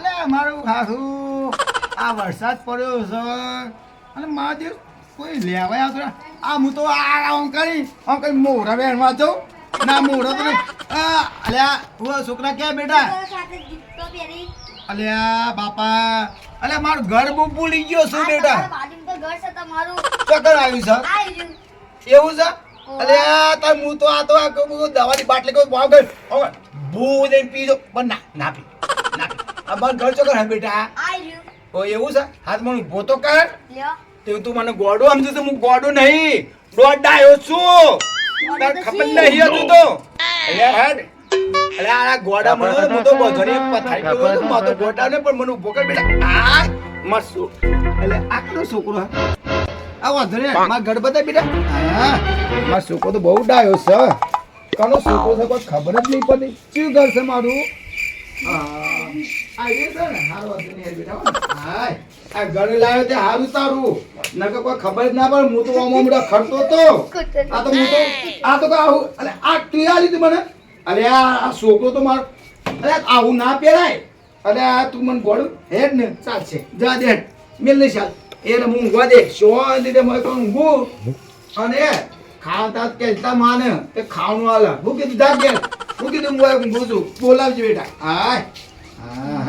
લે મારું ખાસું આ વરસાદ પડ્યો છે અને મારા જે કોઈ લેવાય આવતો નહીં. આ હું તો આમ કરી મોઢા બેનમાં જાઉં ના મોઢા તો નહીં. અલ્યા હું છોકરા ક્યાં બેટા? અલ્યા બાપા અલ્યા મારું ઘર બહુ ભૂલી ગયો છું બેટા. ચક્કર આવ્યું છે એવું છે? અલ્યા તાર હું તો આ તો આ દવાની બાટલી કોઈ ભાવ ગઈ ભૂ દઈને પીજો પણ ના પી અમારું ઘર ચોકર હે બેટા. ઓ એવું છે? હાથ મને ઉભો તો કર. તે તું મને ગોડો સમજે છે? હું ગોડો નહીં દોડાયો છું. તાર ખબર નહીં હતું તો અલ્યા હેડ અલ્યા આ ગોડા મને હું તો બધાને પથારી ગયો તો મા તો ગોડા ને પણ મને ઉભો કર બેટા. આ મરસુ અલ્યા આટલો છોકરો આ વાંધો નહીં મારા ઘર બધા બેટા. હા મારો છોકરો તો બહુ ડાયો છે. કાનો છોકરો છે કોઈ ખબર જ નહીં પડતી. કયું ઘર છે મારું? આ ઘર લાવ્યો તે હારું તારું નકર કોઈ ખબર જ ના પડે. હું તો આમડા ખરતો તો આ તો હું તો આવું અલે આ તું આ લીધું મને. અરે આ છોકરો તો મારો અરે આવું ના પહેરાય. અરે આ તું મને ગોળું હેડ ને ચાલશે જા દે મેલ નહીં ચાલ એને હું ઊંઘવા દે શાંતિ દે મને ઊંઘું અને ખાતા કહેતા માને તે ખાવાનું આલે હું કીધું જા દે હું કીધું હું ઊંઘું છું બોલાવજે બેટા. હાય હા